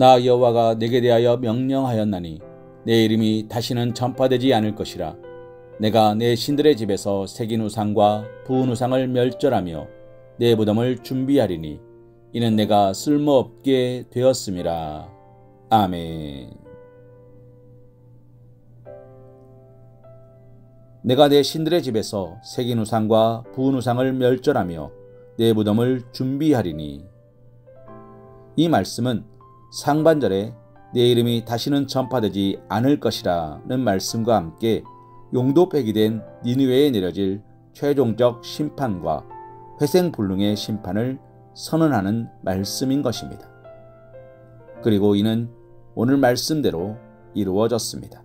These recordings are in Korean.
나 여호와가 내게 대하여 명령하였나니 내 이름이 다시는 전파되지 않을 것이라. 내가 내 신들의 집에서 새긴 우상과 부은 우상을 멸절하며 내 무덤을 준비하리니 이는 내가 쓸모없게 되었음이라. 아멘. 내가 내 신들의 집에서 새긴 우상과 부은 우상을 멸절하며 내 무덤을 준비하리니. 이 말씀은 상반절에 내 이름이 다시는 전파되지 않을 것이라는 말씀과 함께 용도 폐기된 니느웨에 내려질 최종적 심판과 회생불능의 심판을 선언하는 말씀인 것입니다. 그리고 이는 오늘 말씀대로 이루어졌습니다.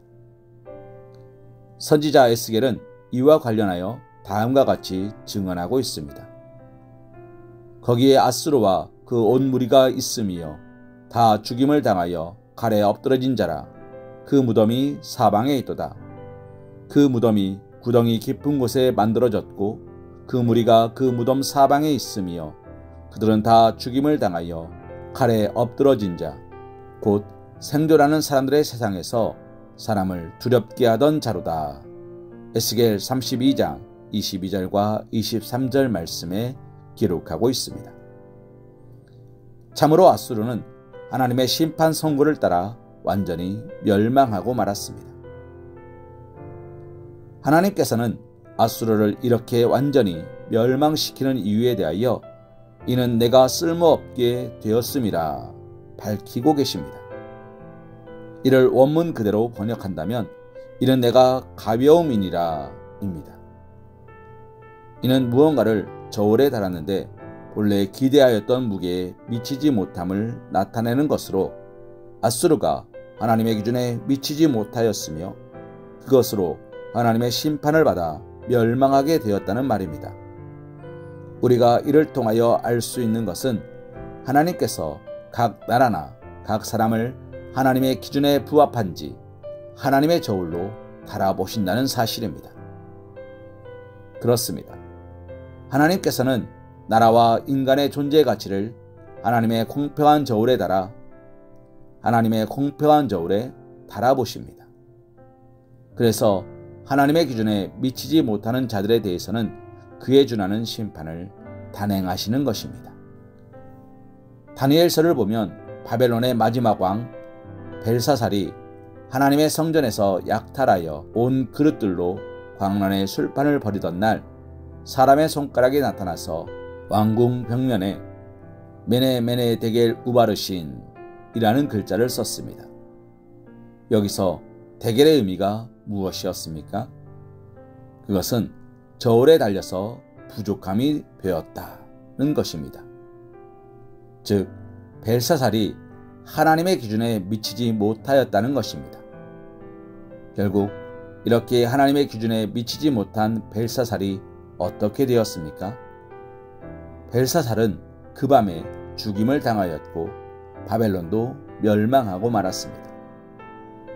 선지자 에스겔은 이와 관련하여 다음과 같이 증언하고 있습니다. 거기에 아수르와 그 온 무리가 있음이여 다 죽임을 당하여 칼에 엎드러진 자라. 그 무덤이 사방에 있도다. 그 무덤이 구덩이 깊은 곳에 만들어졌고 그 무리가 그 무덤 사방에 있음이여 그들은 다 죽임을 당하여 칼에 엎드러진 자, 곧 생존하는 사람들의 세상에서 사람을 두렵게 하던 자로다. 에스겔 32장 22절과 23절 말씀에 기록하고 있습니다. 참으로 아수르는 하나님의 심판 선고를 따라 완전히 멸망하고 말았습니다. 하나님께서는 아수르를 이렇게 완전히 멸망시키는 이유에 대하여 이는 내가 쓸모없게 되었음이라 밝히고 계십니다. 이를 원문 그대로 번역한다면 이는 내가 가벼움이니라 입니다. 이는 무언가를 저울에 달았는데 본래 기대하였던 무게에 미치지 못함을 나타내는 것으로 아수르가 하나님의 기준에 미치지 못하였으며 그것으로 하나님의 심판을 받아 멸망하게 되었다는 말입니다. 우리가 이를 통하여 알 수 있는 것은 하나님께서 각 나라나 각 사람을 하나님의 기준에 부합한지 하나님의 저울로 달아보신다는 사실입니다. 그렇습니다. 하나님께서는 나라와 인간의 존재 가치를 하나님의 공평한 저울에 달아보십니다. 그래서 하나님의 기준에 미치지 못하는 자들에 대해서는 그에 준하는 심판을 단행하시는 것입니다. 다니엘서를 보면 바벨론의 마지막 왕 벨사살이 하나님의 성전에서 약탈하여 온 그릇들로 광란의 술판을 벌이던 날 사람의 손가락이 나타나서 왕궁 벽면에 메네 데겔 우바르신 이라는 글자를 썼습니다. 여기서 데겔의 의미가 무엇이었습니까? 그것은 저울에 달려서 부족함이 되었다는 것입니다. 즉 벨사살이 하나님의 기준에 미치지 못하였다는 것입니다. 결국 이렇게 하나님의 기준에 미치지 못한 벨사살이 어떻게 되었습니까? 벨사살은 그 밤에 죽임을 당하였고 바벨론도 멸망하고 말았습니다.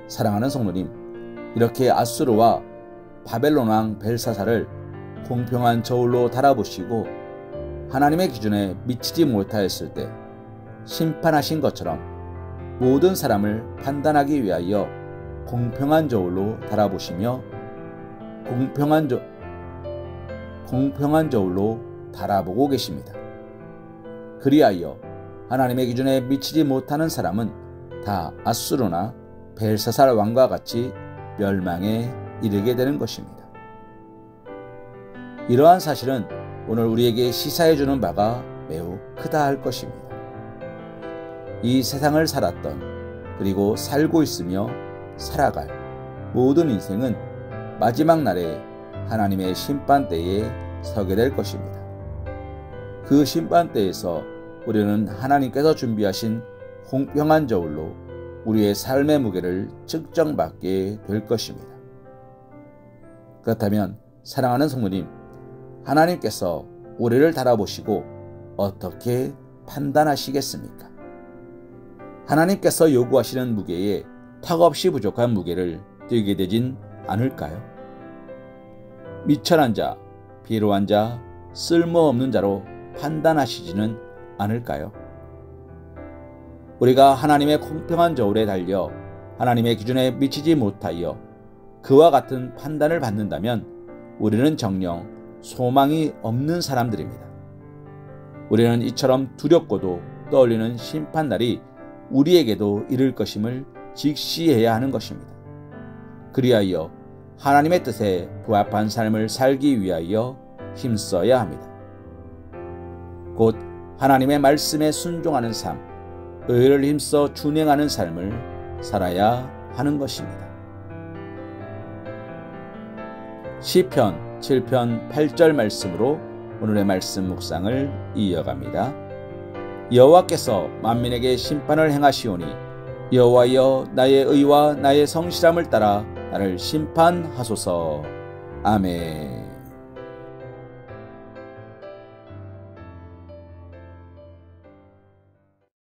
사랑하는 성도님, 이렇게 아수르와 바벨론 왕 벨사살을 공평한 저울로 달아보시고 하나님의 기준에 미치지 못하였을 때 심판하신 것처럼 모든 사람을 판단하기 위하여 공평한 저울로 달아보시며 공평한 저울로 달아보고 계십니다. 그리하여 하나님의 기준에 미치지 못하는 사람은 다 아수르나 벨사살 왕과 같이 멸망에 이르게 되는 것입니다. 이러한 사실은 오늘 우리에게 시사해 주는 바가 매우 크다 할 것입니다. 이 세상을 살았던 그리고 살고 있으며 살아갈 모든 인생은 마지막 날에 하나님의 심판대에 서게 될 것입니다. 그 심판대에서 우리는 하나님께서 준비하신 공평한 저울로 우리의 삶의 무게를 측정받게 될 것입니다. 그렇다면 사랑하는 성도님, 하나님께서 우리를 달아보시고 어떻게 판단하시겠습니까? 하나님께서 요구하시는 무게에 턱없이 부족한 무게를 들게 되진 않을까요? 미천한 자, 비루한 자, 쓸모없는 자로 판단하시지는 않을까요? 우리가 하나님의 공평한 저울에 달려 하나님의 기준에 미치지 못하여 그와 같은 판단을 받는다면 우리는 정녕 소망이 없는 사람들입니다. 우리는 이처럼 두렵고도 떠올리는 심판날이 우리에게도 이를 것임을 직시해야 하는 것입니다. 그리하여 하나님의 뜻에 부합한 삶을 살기 위하여 힘써야 합니다. 곧 하나님의 말씀에 순종하는 삶, 의를 힘써 준행하는 삶을 살아야 하는 것입니다. 시편 7편 8절 말씀으로 오늘의 말씀 묵상을 이어갑니다. 여호와께서 만민에게 심판을 행하시오니 여호와여 나의 의와 나의 성실함을 따라 나를 심판하소서. 아멘.